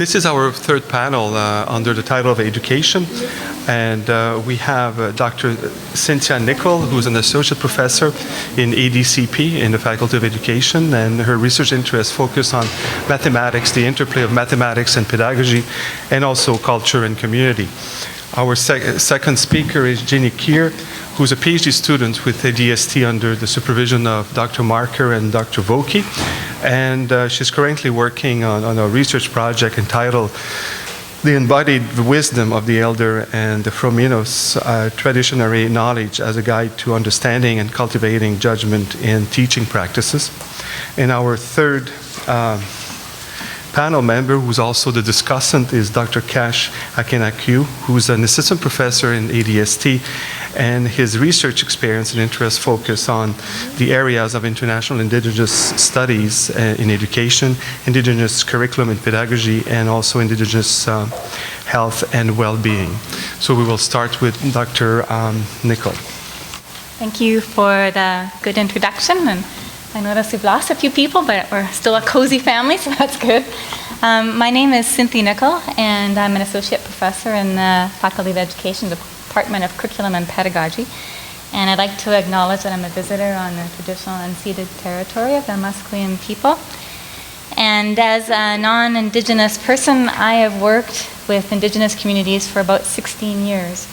This is our third panel under the title of Education, and we have Dr. Cynthia Nicol, who's an associate professor in ADCP in the Faculty of Education, and her research interests focus on mathematics, the interplay of mathematics and pedagogy, and also culture and community. Our second speaker is Kerr, who's a PhD student with ADST under the supervision of Dr. Marker and Dr. Vokey. And she's currently working on a research project entitled The Embodied Wisdom of the Elder and the Frominos Traditionary Knowledge as a Guide to Understanding and Cultivating Judgment in Teaching Practices. And our third panel member, who's also the discussant, is Dr. Kash Akinakyu, who's an assistant professor in ADST, and his research experience and interests focus on the areas of international indigenous studies in education, indigenous curriculum and pedagogy, and also indigenous health and well-being. So we will start with Dr. Nicol. Thank you for the good introduction. And I notice we've lost a few people, but we're still a cozy family, so that's good. My name is Cynthia Nicol, and I'm an associate professor in the Faculty of Education, Department of Curriculum and Pedagogy. And I'd like to acknowledge that I'm a visitor on the traditional unceded territory of the Musqueam people. And as a non-indigenous person, I have worked with indigenous communities for about 16 years.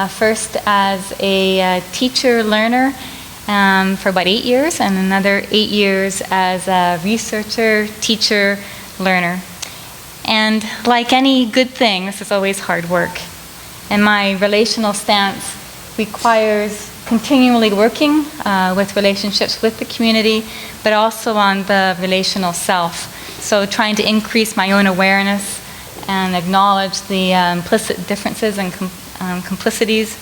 First as a teacher-learner, for about 8 years, and another 8 years as a researcher, teacher, learner. And like any good thing, this is always hard work. And my relational stance requires continually working with relationships with the community, but also on the relational self. So trying to increase my own awareness and acknowledge the implicit differences and complicities,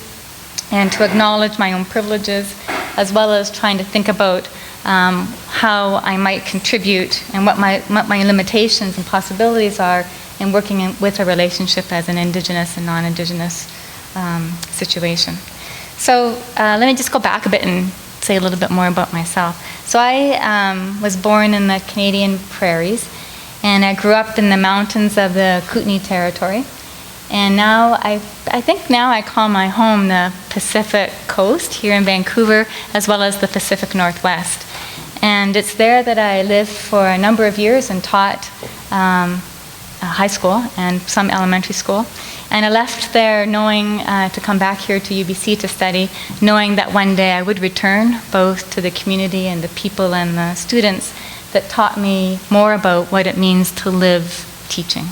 and to acknowledge my own privileges, as well as trying to think about how I might contribute and what my limitations and possibilities are in working with a relationship as an Indigenous and non-Indigenous situation. So let me just go back a bit and say a little bit more about myself. So I was born in the Canadian prairies, and I grew up in the mountains of the Kootenay Territory. And now I think now I call my home the Pacific Coast here in Vancouver, as well as the Pacific Northwest. And it's there that I lived for a number of years and taught high school and some elementary school. And I left there knowing to come back here to UBC to study, knowing that one day I would return both to the community and the people and the students that taught me more about what it means to live teaching.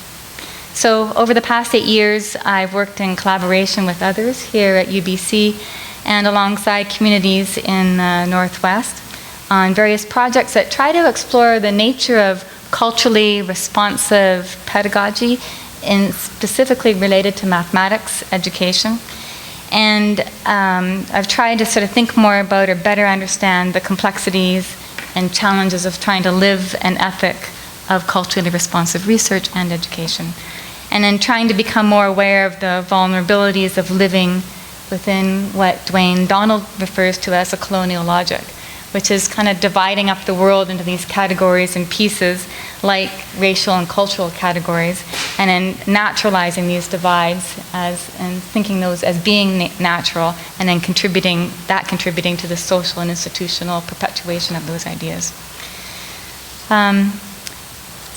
So over the past 8 years, I've worked in collaboration with others here at UBC and alongside communities in the Northwest on various projects that try to explore the nature of culturally responsive pedagogy, and specifically related to mathematics education. And I've tried to sort of think more about or better understand the complexities and challenges of trying to live an ethic of culturally responsive research and education. And then trying to become more aware of the vulnerabilities of living within what Dwayne Donald refers to as a colonial logic, which is kind of dividing up the world into these categories and pieces like racial and cultural categories, and then naturalizing these divides and thinking those as being natural, and then contributing to the social and institutional perpetuation of those ideas.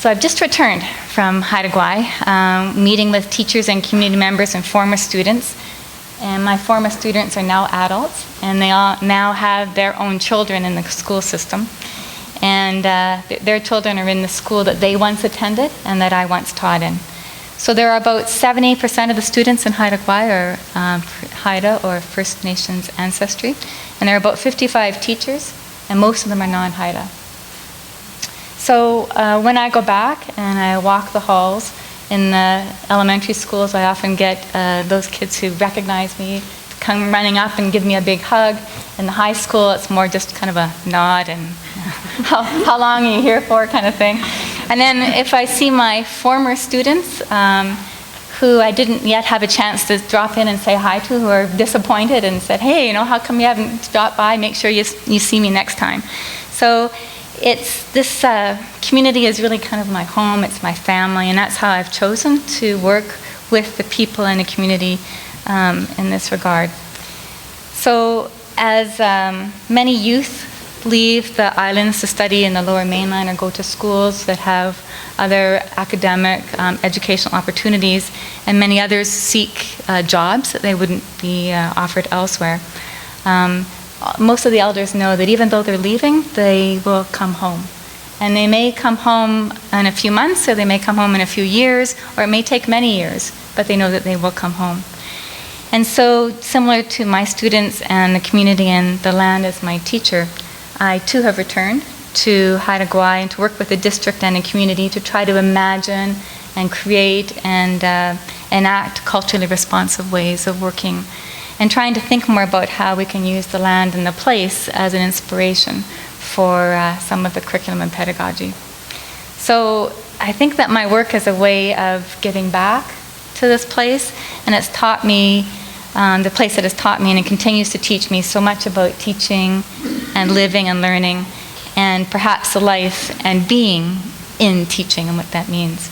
So I've just returned from Haida Gwaii, meeting with teachers and community members and former students. And my former students are now adults, and they all now have their own children in the school system. And their children are in the school that they once attended and that I once taught in. So there are about 70% of the students in Haida Gwaii are Haida or First Nations ancestry. And there are about 55 teachers, and most of them are non-Haida. So when I go back and I walk the halls in the elementary schools, I often get those kids who recognize me come running up and give me a big hug. In the high school, it's more just kind of a nod and how long are you here for kind of thing. And then if I see my former students who I didn't yet have a chance to drop in and say hi to, who are disappointed and said, hey, how come you haven't dropped by? Make sure you see me next time. So this community is really kind of my home, it's my family, and that's how I've chosen to work with the people in the community in this regard. So as many youth leave the islands to study in the Lower Mainland or go to schools that have other academic educational opportunities, and many others seek jobs that they wouldn't be offered elsewhere, most of the elders know that even though they're leaving, they will come home. And they may come home in a few months, or they may come home in a few years, or it may take many years, but they know that they will come home. And so, similar to my students and the community and the land as my teacher, I too have returned to Haida Gwaii and to work with the district and the community to try to imagine and create and enact culturally responsive ways of working, and trying to think more about how we can use the land and the place as an inspiration for some of the curriculum and pedagogy. So I think that my work is a way of giving back to this place, and it's taught me, the place that has taught me and it continues to teach me so much about teaching and living and learning, and perhaps the life and being in teaching and what that means.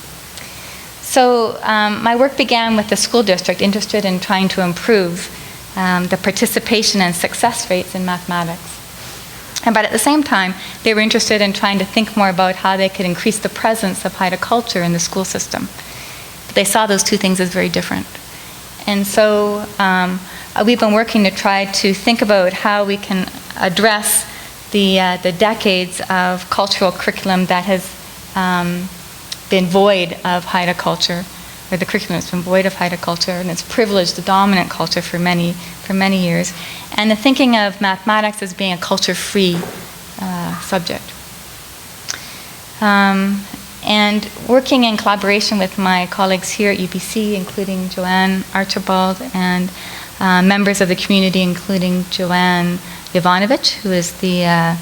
So my work began with the school district, interested in trying to improve the participation and success rates in mathematics. But at the same time, they were interested in trying to think more about how they could increase the presence of Haida culture in the school system. But they saw those two things as very different. And so we've been working to try to think about how we can address the decades of cultural curriculum that has been void of Haida culture, or the curriculum has been void of Haida culture, and it's privileged the dominant culture for many years. And the thinking of mathematics as being a culture-free subject. And working in collaboration with my colleagues here at UBC, including Joanne Archibald, and members of the community, including Joanne Jovanovic, who is the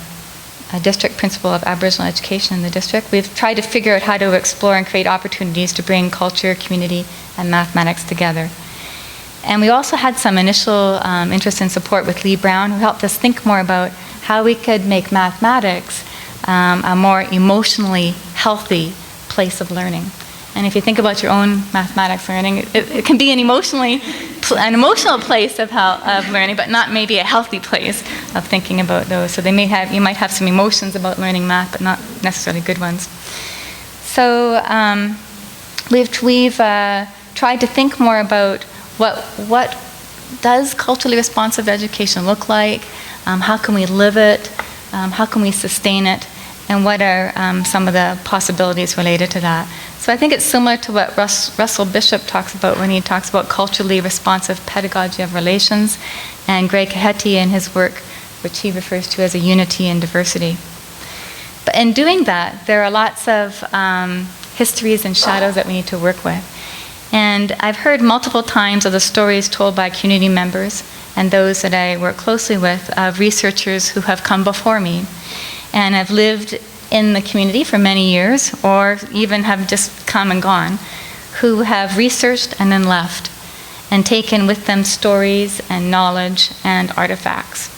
district principal of Aboriginal education in the district. We've tried to figure out how to explore and create opportunities to bring culture, community, and mathematics together. And we also had some initial interest and support with Lee Brown, who helped us think more about how we could make mathematics a more emotionally healthy place of learning. And if you think about your own mathematics learning, it can be an emotional place of learning, but not maybe a healthy place of thinking about those. So you might have some emotions about learning math, but not necessarily good ones. So we've tried to think more about what does culturally responsive education look like, how can we live it, how can we sustain it, and what are some of the possibilities related to that. So I think it's similar to what Russell Bishop talks about when he talks about culturally responsive pedagogy of relations, and Greg Kaheti in his work, which he refers to as a unity in diversity. But in doing that, there are lots of histories and shadows that we need to work with. And I've heard multiple times of the stories told by community members and those that I work closely with of researchers who have come before me and have lived in the community for many years, or even have just come and gone, who have researched and then left and taken with them stories and knowledge and artifacts.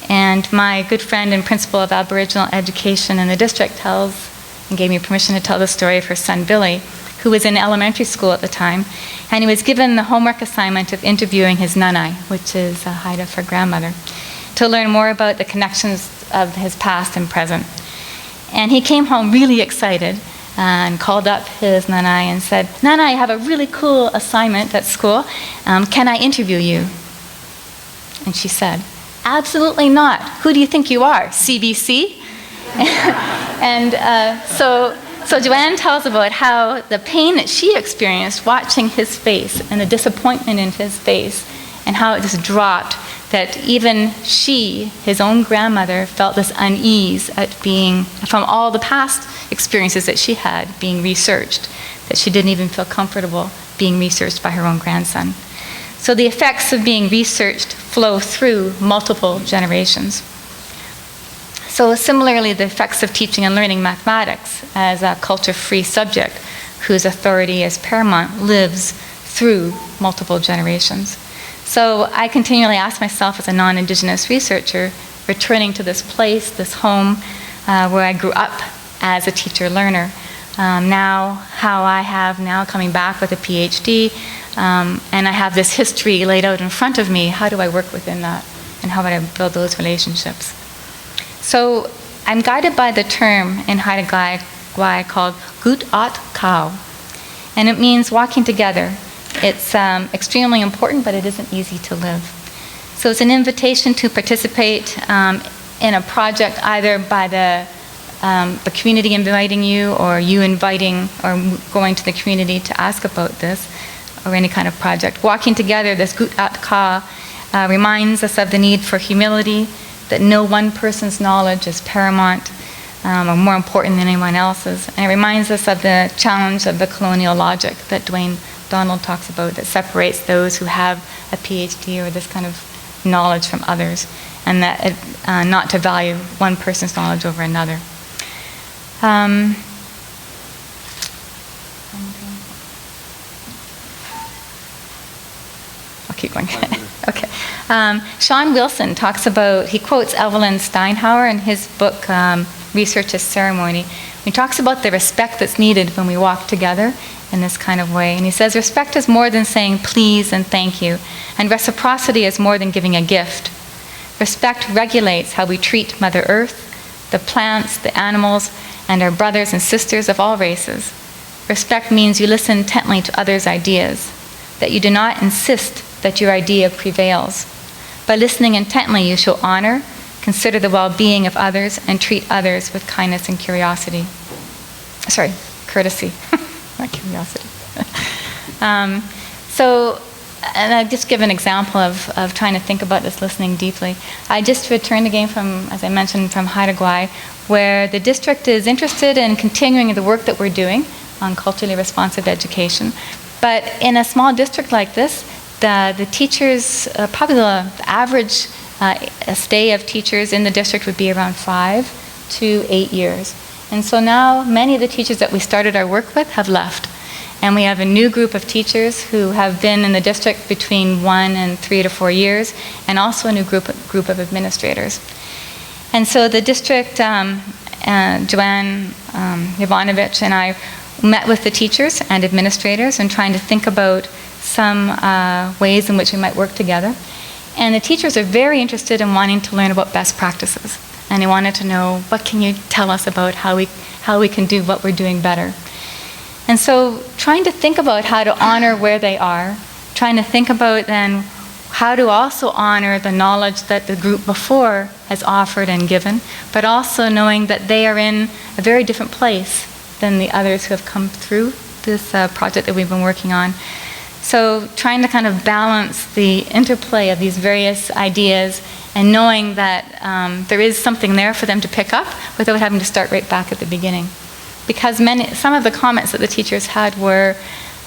And my good friend and principal of Aboriginal education in the district tells, and gave me permission to tell the story of her son Billy, who was in elementary school at the time, and he was given the homework assignment of interviewing his nanai, which is Haida for grandmother, to learn more about the connections of his past and present. And he came home really excited and called up his nanai and said, "Nanai, I have a really cool assignment at school. Can I interview you?" And she said, "Absolutely not. Who do you think you are, CBC?" And so Joanne tells about how the pain that she experienced watching his face and the disappointment in his face, and how it just dropped, that even she, his own grandmother, felt this unease at being, from all the past experiences that she had, being researched, that she didn't even feel comfortable being researched by her own grandson. So the effects of being researched flow through multiple generations. So similarly, the effects of teaching and learning mathematics as a culture-free subject whose authority is paramount lives through multiple generations. So I continually ask myself as a non-indigenous researcher, returning to this place, this home, where I grew up as a teacher-learner. Now, how I have now coming back with a PhD, and I have this history laid out in front of me. How do I work within that? And how do I build those relationships? So I'm guided by the term in Haida Gwaii called Gut At Kau. And it means walking together. It's extremely important, but it isn't easy to live. So it's an invitation to participate in a project either by the community inviting you, or you inviting or going to the community to ask about this, or any kind of project. Walking together, this Gut At Ka, reminds us of the need for humility, that no one person's knowledge is paramount or more important than anyone else's. And it reminds us of the challenge of the colonial logic that Dwayne Donald talks about, that separates those who have a PhD or this kind of knowledge from others, and that not to value one person's knowledge over another. I'll keep going. Okay. Sean Wilson talks about, he quotes Evelyn Steinhauer in his book, Research as Ceremony. He talks about the respect that's needed when we walk together in this kind of way. And he says, respect is more than saying please and thank you. And reciprocity is more than giving a gift. Respect regulates how we treat Mother Earth, the plants, the animals, and our brothers and sisters of all races. Respect means you listen intently to others' ideas, that you do not insist that your idea prevails. By listening intently, you show honor, consider the well-being of others, and treat others with kindness and courtesy. Not curiosity. And I'll just give an example of trying to think about this listening deeply. I just returned again from, as I mentioned, from Haida Gwaii, where the district is interested in continuing the work that we're doing on culturally responsive education. But in a small district like this, the teachers, probably the average stay of teachers in the district would be around 5 to 8 years. And so now many of the teachers that we started our work with have left. And we have a new group of teachers who have been in the district between 1 and 3 to 4 years, and also a new group of administrators. And so the district, Joanne Jovanovich and I met with the teachers and administrators and trying to think about some ways in which we might work together. And the teachers are very interested in wanting to learn about best practices. And they wanted to know, what can you tell us about how we can do what we're doing better? And so trying to think about how to honor where they are, trying to think about then how to also honor the knowledge that the group before has offered and given, but also knowing that they are in a very different place than the others who have come through this project that we've been working on. So trying to kind of balance the interplay of these various ideas and knowing that there is something there for them to pick up without having to start right back at the beginning. Because some of the comments that the teachers had were,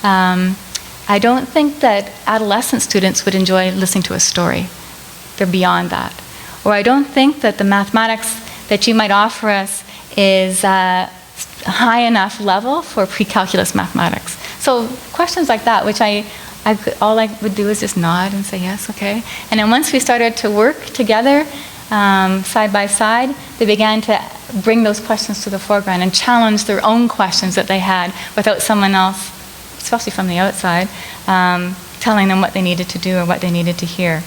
I don't think that adolescent students would enjoy listening to a story. They're beyond that. Or I don't think that the mathematics that you might offer us is high enough level for pre-calculus mathematics. So questions like that, which all I would do is just nod and say, yes, okay. And then once we started to work together, side by side, they began to bring those questions to the foreground and challenge their own questions that they had without someone else, especially from the outside, telling them what they needed to do or what they needed to hear.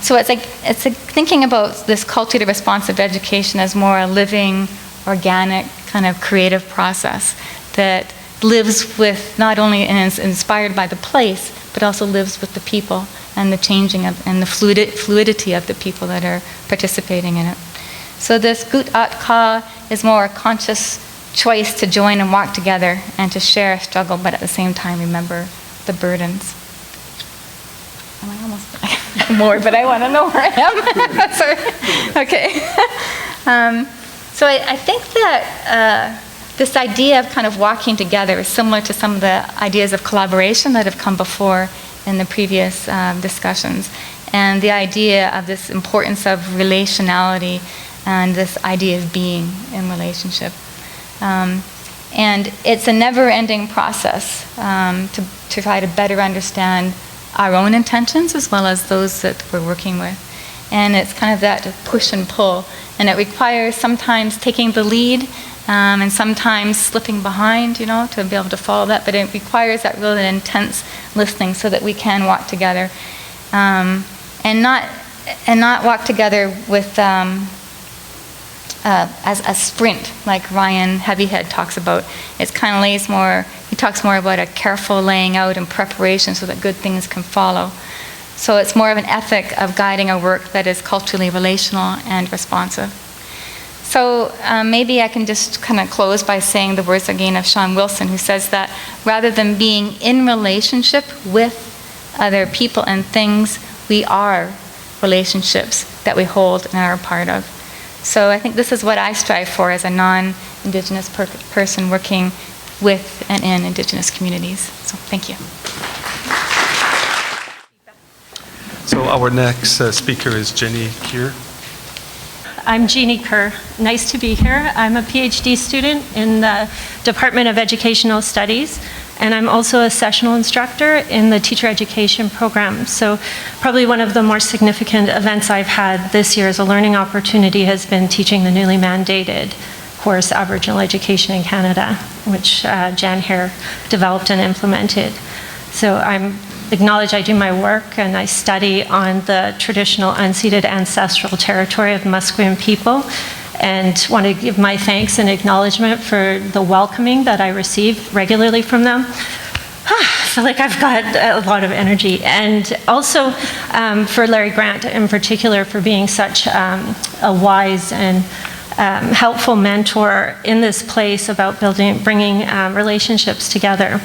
So it's like thinking about this culturally responsive education as more a living, organic, kind of creative process that lives with, not only and is inspired by the place, but also lives with the people and the changing of, and the fluidity of the people that are participating in it. So this Gut At Ka is more a conscious choice to join and walk together and to share a struggle, but at the same time remember the burdens. Am I almost more, but I want to know where I am. Sorry. Okay. So I think that this idea of kind of walking together is similar to some of the ideas of collaboration that have come before in the previous discussions, and the idea of this importance of relationality and this idea of being in relationship. And it's a never-ending process to try to better understand our own intentions as well as those that we're working with. And it's kind of that push and pull. And it requires sometimes taking the lead and sometimes slipping behind, you know, to be able to follow that. But it requires that really intense listening so that we can walk together. And not walk together with as a sprint, like Ryan Heavyhead talks about. It's kind of he talks more about a careful laying out and preparation so that good things can follow. So it's more of an ethic of guiding a work that is culturally relational and responsive. So maybe I can just kind of close by saying the words again of Sean Wilson, who says that rather than being in relationship with other people and things, we are relationships that we hold and are a part of. So I think this is what I strive for as a non-Indigenous person working with and in Indigenous communities. So thank you. So our next speaker is Jenny Kerr. I'm Jeannie Kerr. Nice to be here. I'm a PhD student in the Department of Educational Studies, and I'm also a sessional instructor in the teacher education program. So probably one of the more significant events I've had this year as a learning opportunity has been teaching the newly mandated course Aboriginal Education in Canada, which Jan Hare developed and implemented. So I'm acknowledge I do my work and I study on the traditional unceded ancestral territory of the Musqueam people, and want to give my thanks and acknowledgement for the welcoming that I receive regularly from them. I feel like I've got a lot of energy. And also for Larry Grant in particular for being such a wise and helpful mentor in this place about bringing relationships together.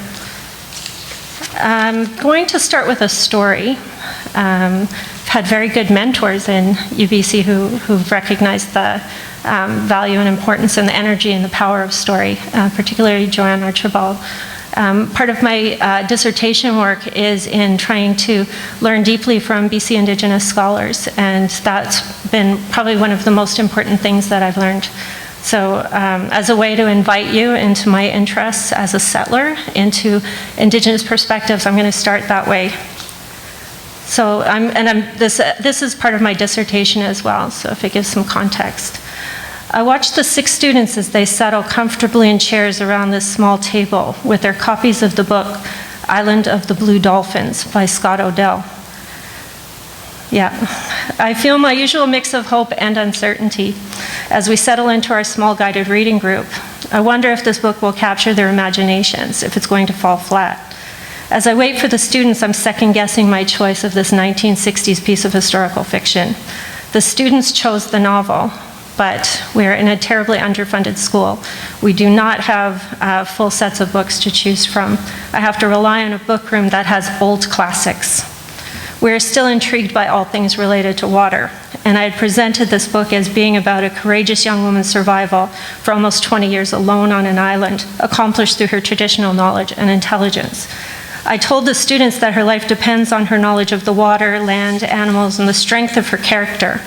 I'm going to start with a story. I've had very good mentors in UBC who've recognized the value and importance and the energy and the power of story, particularly Joanne Archibald. Part of my dissertation work is in trying to learn deeply from BC Indigenous scholars, and that's been probably one of the most important things that I've learned. So as a way to invite you into my interests as a settler, into Indigenous perspectives, I'm going to start that way. So this is part of my dissertation as well, so if it gives some context. I watched the 6 students as they settle comfortably in chairs around this small table with their copies of the book, Island of the Blue Dolphins by Scott Odell. Yeah, I feel my usual mix of hope and uncertainty as we settle into our small guided reading group. I wonder if this book will capture their imaginations, if it's going to fall flat. As I wait for the students, I'm second-guessing my choice of this 1960s piece of historical fiction. The students chose the novel, but we're in a terribly underfunded school. We do not have full sets of books to choose from. I have to rely on a book room that has old classics. We are still intrigued by all things related to water, and I had presented this book as being about a courageous young woman's survival for almost 20 years alone on an island, accomplished through her traditional knowledge and intelligence. I told the students that her life depends on her knowledge of the water, land, animals, and the strength of her character.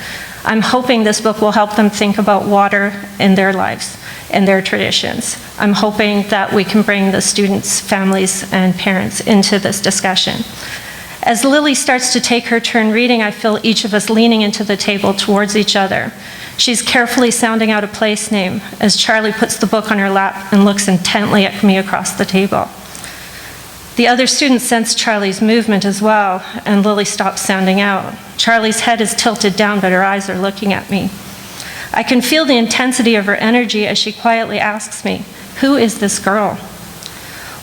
I'm hoping this book will help them think about water in their lives and their traditions. I'm hoping that we can bring the students, families, and parents into this discussion. As Lily starts to take her turn reading, I feel each of us leaning into the table towards each other. She's carefully sounding out a place name as Charlie puts the book on her lap and looks intently at me across the table. The other students sense Charlie's movement as well, and Lily stops sounding out. Charlie's head is tilted down, but her eyes are looking at me. I can feel the intensity of her energy as she quietly asks me, "Who is this girl?"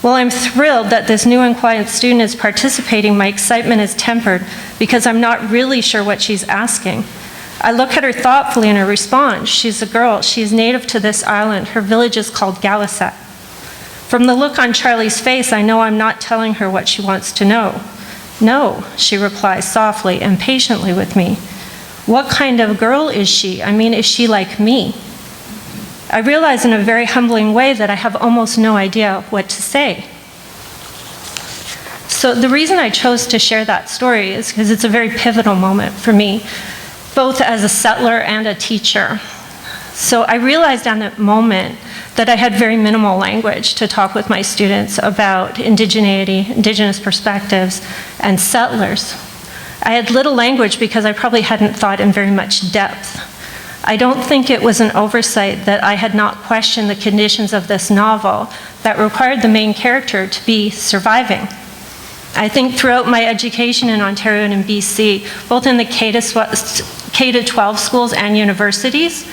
While I'm thrilled that this new and quiet student is participating, my excitement is tempered because I'm not really sure what she's asking. I look at her thoughtfully and her response. She's a girl. She's native to this island. Her village is called Galisat. From the look on Charlie's face, I know I'm not telling her what she wants to know. "No," she replies softly and patiently with me. "What kind of girl is she? I mean, is she like me?" I realize in a very humbling way that I have almost no idea what to say. So the reason I chose to share that story is because it's a very pivotal moment for me, both as a settler and a teacher. So I realized at that moment that I had very minimal language to talk with my students about indigeneity, Indigenous perspectives, and settlers. I had little language because I probably hadn't thought in very much depth. I don't think it was an oversight that I had not questioned the conditions of this novel that required the main character to be surviving. I think throughout my education in Ontario and in BC, both in the K-12 schools and universities,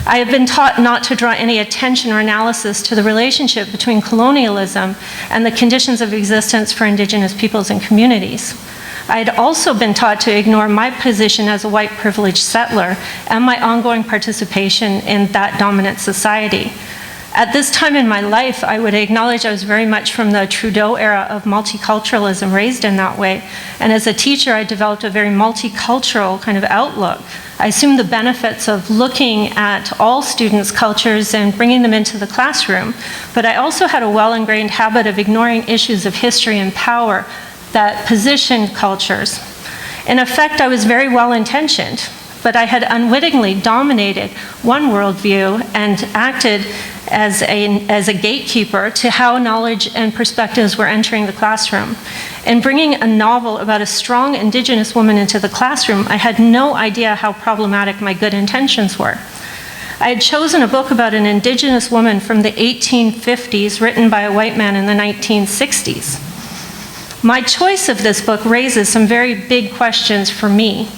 I have been taught not to draw any attention or analysis to the relationship between colonialism and the conditions of existence for Indigenous peoples and communities. I had also been taught to ignore my position as a white privileged settler and my ongoing participation in that dominant society. At this time in my life, I would acknowledge I was very much from the Trudeau era of multiculturalism, raised in that way. And as a teacher, I developed a very multicultural kind of outlook. I assumed the benefits of looking at all students' cultures and bringing them into the classroom. But I also had a well-ingrained habit of ignoring issues of history and power that positioned cultures. In effect, I was very well-intentioned, but I had unwittingly dominated one worldview and acted as a gatekeeper to how knowledge and perspectives were entering the classroom. In bringing a novel about a strong Indigenous woman into the classroom, I had no idea how problematic my good intentions were. I had chosen a book about an Indigenous woman from the 1850s written by a white man in the 1960s. My choice of this book raises some very big questions for me.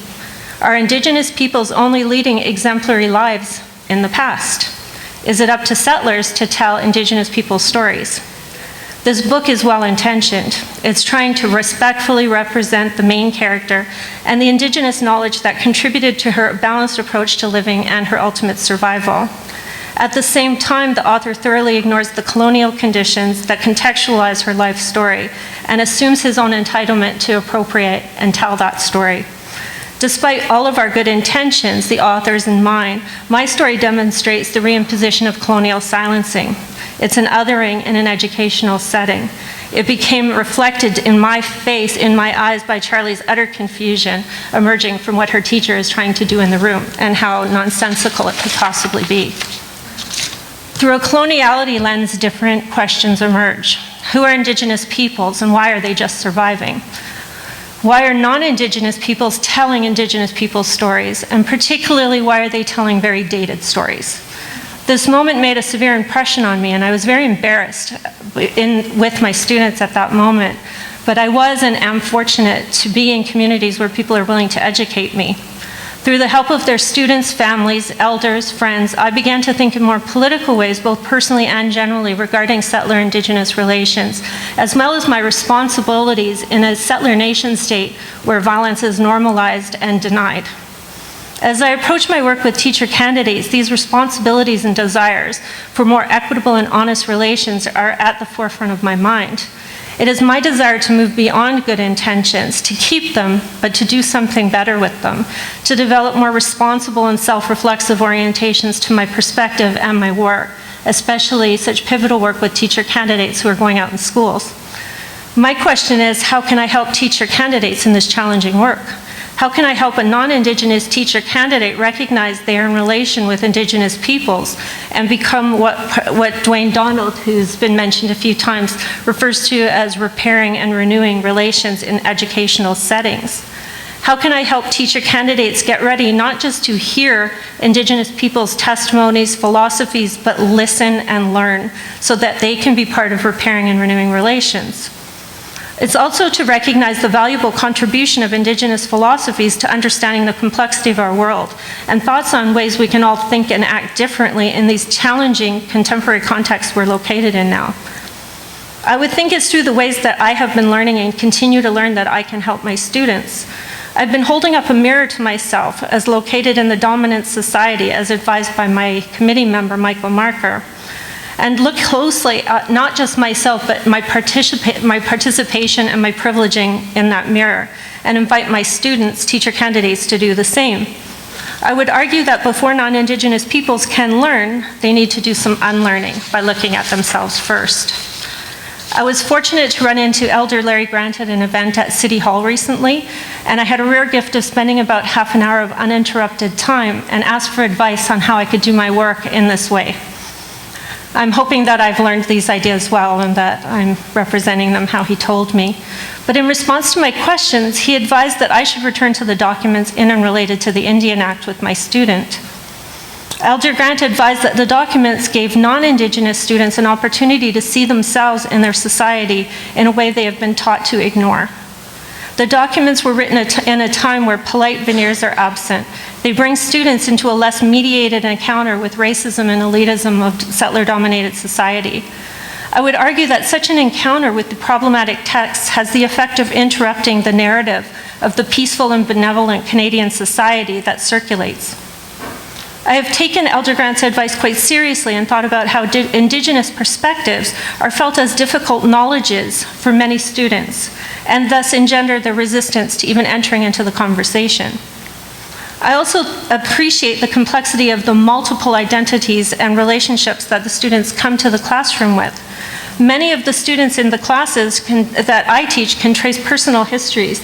Are Indigenous peoples only leading exemplary lives in the past? Is it up to settlers to tell Indigenous people's stories? This book is well-intentioned. It's trying to respectfully represent the main character and the Indigenous knowledge that contributed to her balanced approach to living and her ultimate survival. At the same time, the author thoroughly ignores the colonial conditions that contextualize her life story and assumes his own entitlement to appropriate and tell that story. Despite all of our good intentions, the author's and mine, my story demonstrates the reimposition of colonial silencing. It's an othering in an educational setting. It became reflected in my face, in my eyes, by Charlie's utter confusion emerging from what her teacher is trying to do in the room and how nonsensical it could possibly be. Through a coloniality lens, different questions emerge. Who are Indigenous peoples and why are they just surviving? Why are non-Indigenous peoples telling Indigenous peoples' stories? And particularly, why are they telling very dated stories? This moment made a severe impression on me, and I was very embarrassed with my students at that moment. But I was and am fortunate to be in communities where people are willing to educate me. Through the help of their students, families, elders, friends, I began to think in more political ways, both personally and generally, regarding settler-Indigenous relations, as well as my responsibilities in a settler nation state where violence is normalized and denied. As I approach my work with teacher candidates, these responsibilities and desires for more equitable and honest relations are at the forefront of my mind. It is my desire to move beyond good intentions, to keep them, but to do something better with them, to develop more responsible and self-reflexive orientations to my perspective and my work, especially such pivotal work with teacher candidates who are going out in schools. My question is, how can I help teacher candidates in this challenging work? How can I help a non-Indigenous teacher candidate recognize they are in relation with Indigenous peoples and become what Dwayne Donald, who's been mentioned a few times, refers to as repairing and renewing relations in educational settings? How can I help teacher candidates get ready not just to hear Indigenous peoples' testimonies, philosophies, but listen and learn so that they can be part of repairing and renewing relations? It's also to recognize the valuable contribution of Indigenous philosophies to understanding the complexity of our world and thoughts on ways we can all think and act differently in these challenging contemporary contexts we're located in now. I would think it's through the ways that I have been learning and continue to learn that I can help my students. I've been holding up a mirror to myself as located in the dominant society as advised by my committee member, Michael Marker, and look closely at not just myself, but my participation and my privileging in that mirror, and invite my students, teacher candidates, to do the same. I would argue that before non-Indigenous peoples can learn, they need to do some unlearning by looking at themselves first. I was fortunate to run into Elder Larry Grant at an event at City Hall recently, and I had a rare gift of spending about half an hour of uninterrupted time and asked for advice on how I could do my work in this way. I'm hoping that I've learned these ideas well and that I'm representing them how he told me. But in response to my questions, he advised that I should return to the documents in and related to the Indian Act with my student. Elder Grant advised that the documents gave non-Indigenous students an opportunity to see themselves in their society in a way they have been taught to ignore. The documents were written in a time where polite veneers are absent. They bring students into a less mediated encounter with racism and elitism of settler-dominated society. I would argue that such an encounter with the problematic texts has the effect of interrupting the narrative of the peaceful and benevolent Canadian society that circulates. I have taken Elder Grant's advice quite seriously and thought about how Indigenous perspectives are felt as difficult knowledges for many students, and thus engender the resistance to even entering into the conversation. I also appreciate the complexity of the multiple identities and relationships that the students come to the classroom with. Many of the students in the classes that I teach can trace personal histories,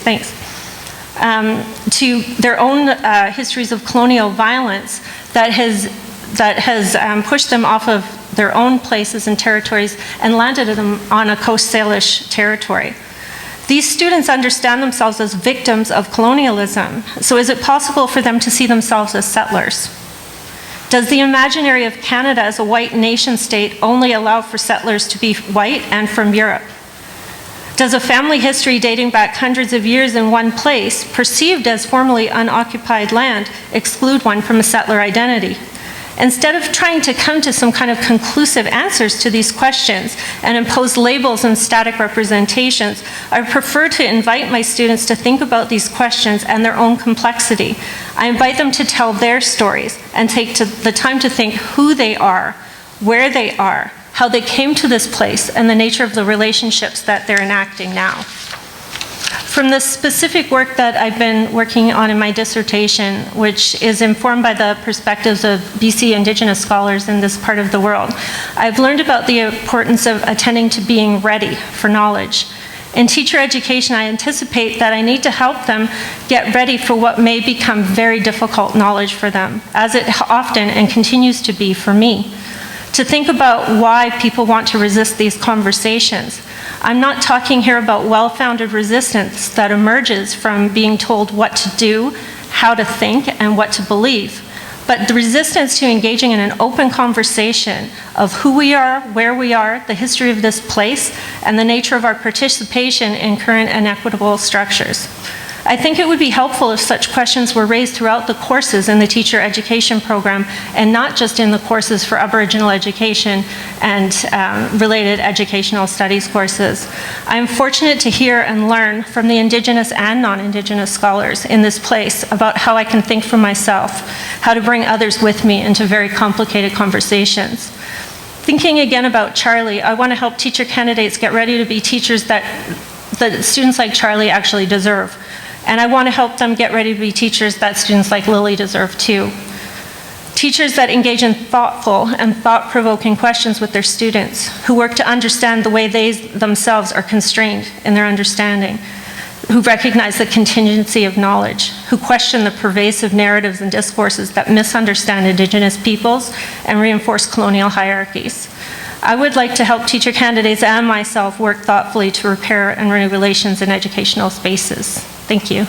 to their own histories of colonial violence that has pushed them off of their own places and territories and landed them on a Coast Salish territory. These students understand themselves as victims of colonialism, so is it possible for them to see themselves as settlers? Does the imaginary of Canada as a white nation state only allow for settlers to be white and from Europe? Does a family history dating back hundreds of years in one place, perceived as formerly unoccupied land, exclude one from a settler identity? Instead of trying to come to some kind of conclusive answers to these questions and impose labels and static representations, I prefer to invite my students to think about these questions and their own complexity. I invite them to tell their stories and take the time to think who they are, where they are, how they came to this place, and the nature of the relationships that they're enacting now. From the specific work that I've been working on in my dissertation, which is informed by the perspectives of BC Indigenous scholars in this part of the world, I've learned about the importance of attending to being ready for knowledge. In teacher education, I anticipate that I need to help them get ready for what may become very difficult knowledge for them, as it often and continues to be for me. To think about why people want to resist these conversations. I'm not talking here about well-founded resistance that emerges from being told what to do, how to think, and what to believe, but the resistance to engaging in an open conversation of who we are, where we are, the history of this place, and the nature of our participation in current and equitable structures. I think it would be helpful if such questions were raised throughout the courses in the teacher education program and not just in the courses for Aboriginal education and related educational studies courses. I am fortunate to hear and learn from the Indigenous and non-Indigenous scholars in this place about how I can think for myself, how to bring others with me into very complicated conversations. Thinking again about Charlie, I want to help teacher candidates get ready to be teachers that students like Charlie actually deserve. And I want to help them get ready to be teachers that students like Lily deserve too. Teachers that engage in thoughtful and thought-provoking questions with their students, who work to understand the way they themselves are constrained in their understanding, who recognize the contingency of knowledge, who question the pervasive narratives and discourses that misunderstand Indigenous peoples and reinforce colonial hierarchies. I would like to help teacher candidates and myself work thoughtfully to repair and renew relations in educational spaces. Thank you.